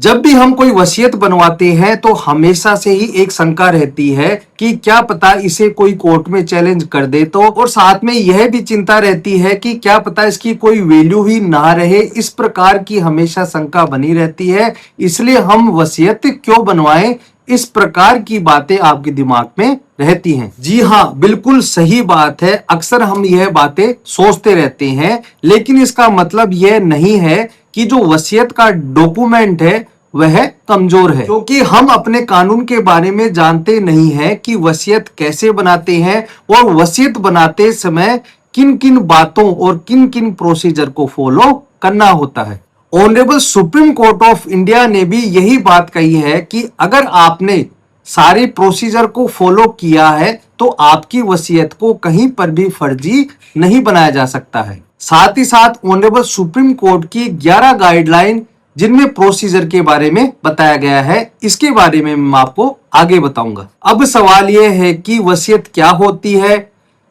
जब भी हम कोई वसीयत बनवाते हैं तो हमेशा से ही एक शंका रहती है कि क्या पता इसे कोई कोर्ट में चैलेंज कर दे तो, और साथ में यह भी चिंता रहती है कि क्या पता इसकी कोई वैल्यू ही ना रहे। इस प्रकार की हमेशा शंका बनी रहती है, इसलिए हम वसीयत क्यों बनवाएं, इस प्रकार की बातें आपके दिमाग में रहती हैं। जी हाँ, बिल्कुल सही बात है। अक्सर हम यह बातें सोचते रहते हैं, लेकिन इसका मतलब यह नहीं है कि जो वसीयत का डॉक्यूमेंट है वह कमजोर है, क्योंकि हम अपने कानून के बारे में जानते नहीं है कि वसीयत कैसे बनाते हैं और वसीयत बनाते समय किन किन बातों और किन किन प्रोसीजर को फॉलो करना होता है। Honourable supreme court of India ने भी यही बात कही है कि अगर आपने सारे प्रोसीजर को फॉलो किया है तो आपकी वसीयत को कहीं पर भी फर्जी नहीं बनाया जा सकता है। साथ ही साथ ऑनरेबल सुप्रीम कोर्ट की 11 गाइडलाइन जिनमें प्रोसीजर के बारे में बताया गया है, इसके बारे में मैं आपको आगे बताऊंगा। अब सवाल यह है कि वसीयत क्या होती है,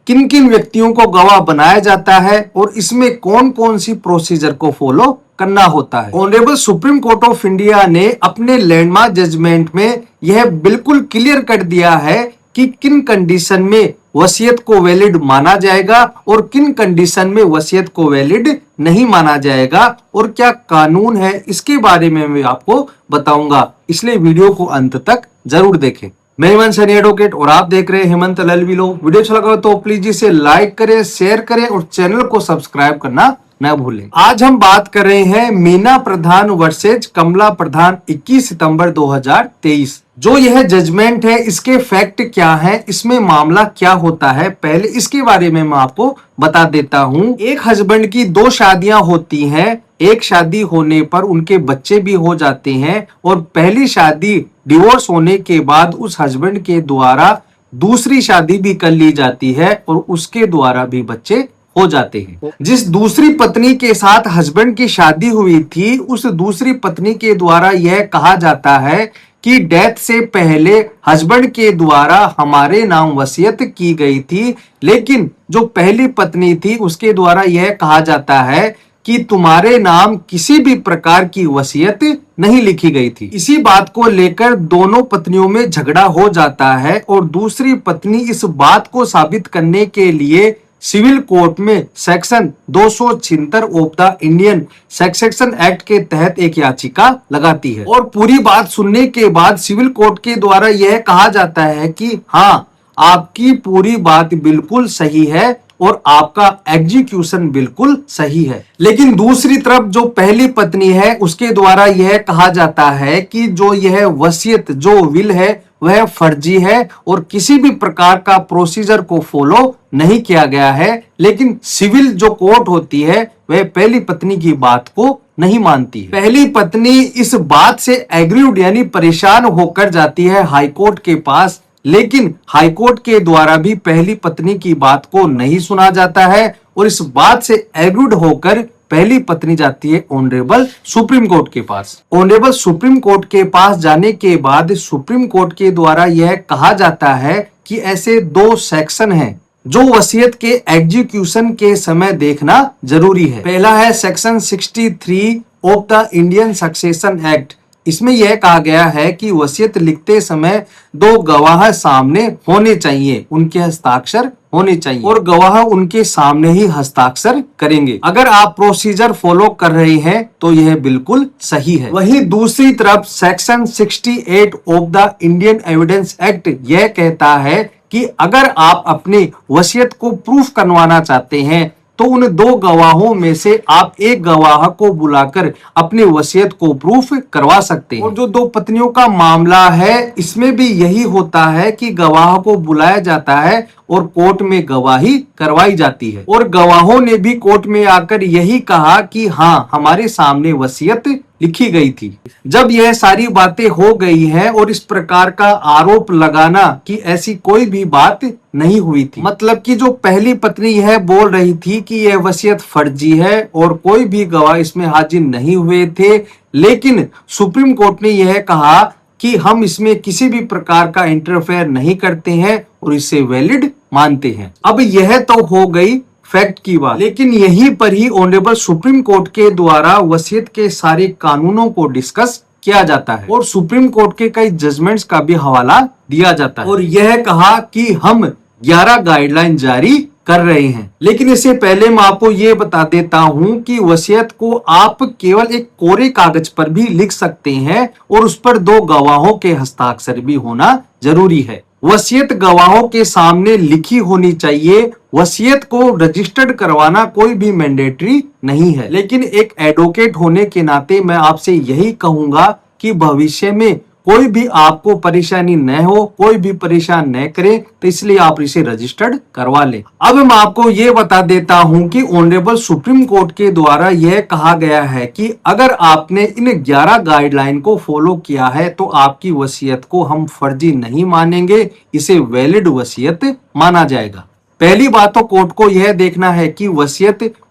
किन किन व्यक्तियों को गवाह बनाया जाता है और इसमें कौन कौन सी प्रोसीजर को फॉलो करना होता है। Honourable supreme court of India ने अपने लैंडमार्क जजमेंट में यह बिल्कुल क्लियर कर दिया है कि किन कंडीशन में वसीयत को वैलिड माना जाएगा और किन कंडीशन में वसीयत को वैलिड नहीं माना जाएगा, और क्या कानून है इसके बारे में मैं आपको बताऊंगा, इसलिए वीडियो को अंत तक जरूर देखें। मैं हेमंत सैनी एडवोकेट और आप देख रहे हैं हेमंत LLB लॉ। वीडियो अच्छा लगा तो प्लीज इसे लाइक करें, शेयर करें और चैनल को सब्सक्राइब करना न भूलें। आज हम बात कर रहे हैं मीना प्रधान वर्सेज कमला प्रधान 21 सितंबर 2023। जो यह जजमेंट है इसके फैक्ट क्या है, इसमें मामला क्या होता है, पहले इसके बारे में मैं आपको बता देता हूं। एक हस्बैंड की 2 शादियां होती हैं, एक शादी होने पर उनके बच्चे भी हो जाते हैं और पहली शादी डिवोर्स होने के बाद उस हस्बैंड के द्वारा दूसरी शादी भी कर ली जाती है और उसके द्वारा भी बच्चे हो जाते हैं। जिस दूसरी पत्नी के साथ हस्बैंड की शादी हुई थी, उस दूसरी पत्नी के द्वारा यह कहा जाता है कि डेथ से पहले हस्बैंड के द्वारा हमारे नाम वसीयत की गई थी, लेकिन जो पहली पत्नी थी उसके द्वारा यह कहा जाता है कि तुम्हारे नाम किसी भी प्रकार की वसीयत नहीं लिखी गई थी। इसी बात को लेकर दोनों पत्नियों में झगड़ा हो जाता है और दूसरी पत्नी इस बात को साबित करने के लिए सिविल कोर्ट में section 276 of the Indian succession act के तहत एक याचिका लगाती है, और पूरी बात सुनने के बाद सिविल कोर्ट के द्वारा यह कहा जाता है कि हाँ, आपकी पूरी बात बिल्कुल सही है और आपका एग्जीक्यूशन बिल्कुल सही है। लेकिन दूसरी तरफ जो पहली पत्नी है उसके द्वारा यह कहा जाता है कि जो यह वसीयत जो विल है वह फर्जी है और किसी भी प्रकार का प्रोसीजर को फॉलो नहीं किया गया है। लेकिन सिविल जो कोर्ट होती है वह पहली पत्नी की बात को नहीं मानती है। पहली पत्नी इस बात से एग्रीड यानी परेशान होकर जाती है हाई कोर्ट के पास, लेकिन हाईकोर्ट के द्वारा भी पहली पत्नी की बात को नहीं सुना जाता है और इस बात से एग्रीड होकर पहली पत्नी जाती है ऑनरेबल सुप्रीम कोर्ट के पास। ऑनरेबल सुप्रीम कोर्ट के पास जाने के बाद सुप्रीम कोर्ट के द्वारा यह कहा जाता है कि ऐसे 2 सेक्शन हैं जो वसीयत के एग्जीक्यूशन के समय देखना जरूरी है। पहला है section 63 of the Indian succession act. इसमें यह कहा गया है कि वसीयत लिखते समय 2 गवाह सामने होने चाहिए, उनके हस्ताक्षर होने चाहिए और गवाह उनके सामने ही हस्ताक्षर करेंगे। अगर आप प्रोसीजर फॉलो कर रहे हैं तो यह बिल्कुल सही है। वहीं दूसरी तरफ section 68 of the Indian evidence act यह कहता है कि अगर आप अपनी वसीयत को प्रूफ करवाना चाहते हैं तो उन 2 गवाहों में से आप एक गवाह को बुलाकर अपनी वसीयत को प्रूफ करवा सकते हैं। और जो 2 पत्नियों का मामला है इसमें भी यही होता है कि गवाह को बुलाया जाता है और कोर्ट में गवाही करवाई जाती है और गवाहों ने भी कोर्ट में आकर यही कहा कि हाँ, हमारे सामने वसीयत लिखी गई थी। जब यह सारी बातें हो गई हैं और इस प्रकार का आरोप लगाना कि ऐसी कोई भी बात नहीं हुई थी, मतलब कि जो पहली पत्नी यह बोल रही थी कि यह वसीयत फर्जी है और कोई भी गवाह इसमें हाजिर नहीं हुए थे, लेकिन सुप्रीम कोर्ट ने यह कहा कि हम इसमें किसी भी प्रकार का इंटरफेयर नहीं करते हैं और इसे वैलिड मानते हैं। अब यह तो हो गई फैक्ट की बात, लेकिन यहीं पर ही ऑनरेबल सुप्रीम कोर्ट के द्वारा वसीयत के सारे कानूनों को डिस्कस किया जाता है और सुप्रीम कोर्ट के कई जजमेंट्स का भी हवाला दिया जाता है और यह कहा कि हम 11 गाइडलाइन जारी कर रहे हैं। लेकिन इससे पहले मैं आपको ये बता देता हूं कि वसीयत को आप केवल एक कोरे कागज पर भी लिख सकते हैं और उस पर 2 गवाहों के हस्ताक्षर भी होना जरूरी है। वसीयत गवाहों के सामने लिखी होनी चाहिए। वसीयत को रजिस्टर्ड करवाना कोई भी मैंडेटरी नहीं है, लेकिन एक एडवोकेट होने के नाते मैं आपसे यही कहूंगा कि भविष्य में कोई भी आपको परेशानी न हो, कोई भी परेशान न करे, तो इसलिए आप इसे रजिस्टर्ड करवा लें। अब मैं आपको ये बता देता हूं कि ऑनरेबल सुप्रीम कोर्ट के द्वारा यह कहा गया है कि अगर आपने इन 11 गाइडलाइन को फॉलो किया है तो आपकी वसीयत को हम फर्जी नहीं मानेंगे, इसे वैलिड वसीयत माना जाएगा। पहली बात तो कोर्ट को यह देखना है कि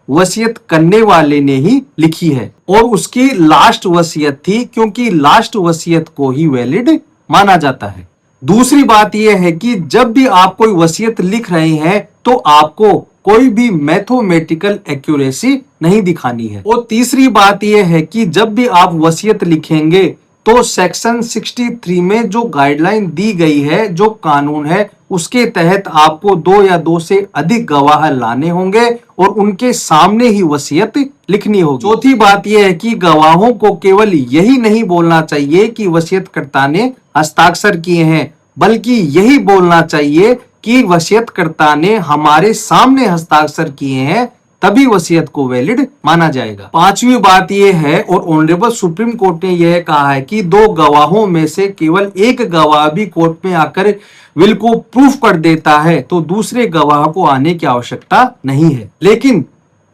वसीयत करने वाले ने ही लिखी है और उसकी लास्ट वसीयत थी, क्योंकि लास्ट वसीयत को ही वैलिड माना जाता है। दूसरी बात यह है कि जब भी आप कोई वसीयत लिख रहे हैं तो आपको कोई भी मैथमेटिकल एक्यूरेसी नहीं दिखानी है। और तीसरी बात यह है कि जब भी आप वसीयत लिखेंगे तो सेक्शन 63 में जो गाइडलाइन दी गई है, जो कानून है, उसके तहत आपको 2 या 2 से अधिक गवाह लाने होंगे और उनके सामने ही वसीयत लिखनी होगी। चौथी बात यह है कि गवाहों को केवल यही नहीं बोलना चाहिए कि वसीयतकर्ता ने हस्ताक्षर किए हैं, बल्कि यही बोलना चाहिए कि वसीयतकर्ता ने हमारे सामने हस्ताक्षर किए हैं, तभी वसीयत को वैलिड माना जाएगा। पांचवी बात यह है और ऑनरेबल सुप्रीम कोर्ट ने यह कहा है कि 2 गवाहों में से केवल एक गवाह भी कोर्ट में आकर विल को प्रूफ कर देता है तो दूसरे गवाह को आने की आवश्यकता नहीं है। लेकिन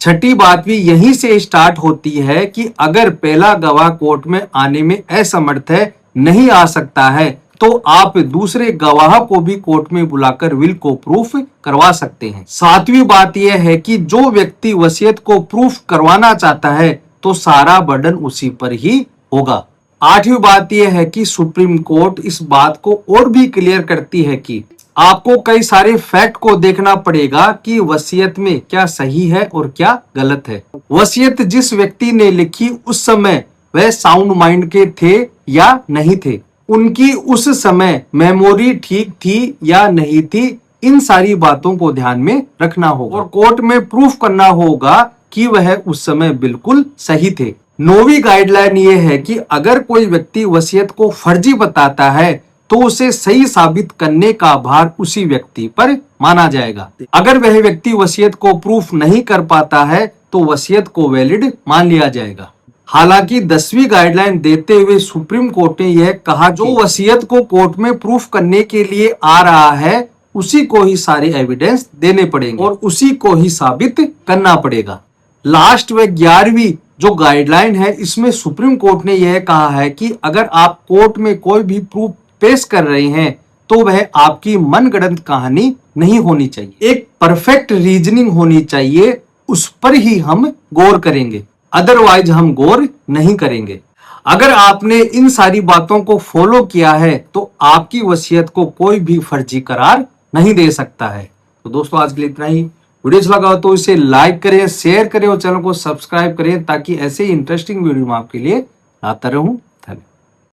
छठी बात भी यहीं से स्टार्ट होती है कि अगर पहला गवाह कोर्ट में आने में असमर्थ है, नहीं आ सकता है, तो आप दूसरे गवाह को भी कोर्ट में बुलाकर विल को प्रूफ करवा सकते हैं। सातवीं बात यह है कि जो व्यक्ति वसीयत को प्रूफ करवाना चाहता है तो सारा बर्डन उसी पर ही होगा। आठवीं बात यह है कि सुप्रीम कोर्ट इस बात को और भी क्लियर करती है कि आपको कई सारे फैक्ट को देखना पड़ेगा कि वसीयत में क्या सही है और क्या गलत है। वसीयत जिस व्यक्ति ने लिखी उस समय वह साउंड माइंड के थे या नहीं थे, उनकी उस समय मेमोरी ठीक थी या नहीं थी, इन सारी बातों को ध्यान में रखना होगा और कोर्ट में प्रूफ करना होगा कि वह उस समय बिल्कुल सही थे। 9वीं गाइडलाइन ये है कि अगर कोई व्यक्ति वसीयत को फर्जी बताता है तो उसे सही साबित करने का भार उसी व्यक्ति पर माना जाएगा। अगर वह व्यक्ति वसीयत को प्रूफ नहीं कर पाता है तो वसीयत को वैलिड मान लिया जाएगा। हालांकि 10वीं गाइडलाइन देते हुए सुप्रीम कोर्ट ने यह कहा जो वसीयत को कोर्ट में प्रूफ करने के लिए आ रहा है उसी को ही सारे एविडेंस देने पड़ेंगे और उसी को ही साबित करना पड़ेगा। लास्ट व 11वीं जो गाइडलाइन है इसमें सुप्रीम कोर्ट ने यह कहा है कि अगर आप कोर्ट में कोई भी प्रूफ पेश कर रहे हैं तो वह आपकी मनगढ़ंत कहानी नहीं होनी चाहिए, एक परफेक्ट रीजनिंग होनी चाहिए, उस पर ही हम गौर करेंगे, अदरवाइज हम गौर नहीं करेंगे। अगर आपने इन सारी बातों को फॉलो किया है तो आपकी वसीयत को कोई भी फर्जी करार नहीं दे सकता है। तो दोस्तों आज के लिए इतना ही। वीडियो अच्छा लगा तो इसे लाइक करें, शेयर करें और चैनल को सब्सक्राइब करें ताकि ऐसे ही इंटरेस्टिंग वीडियो मैं आपके लिए लाता रहूं।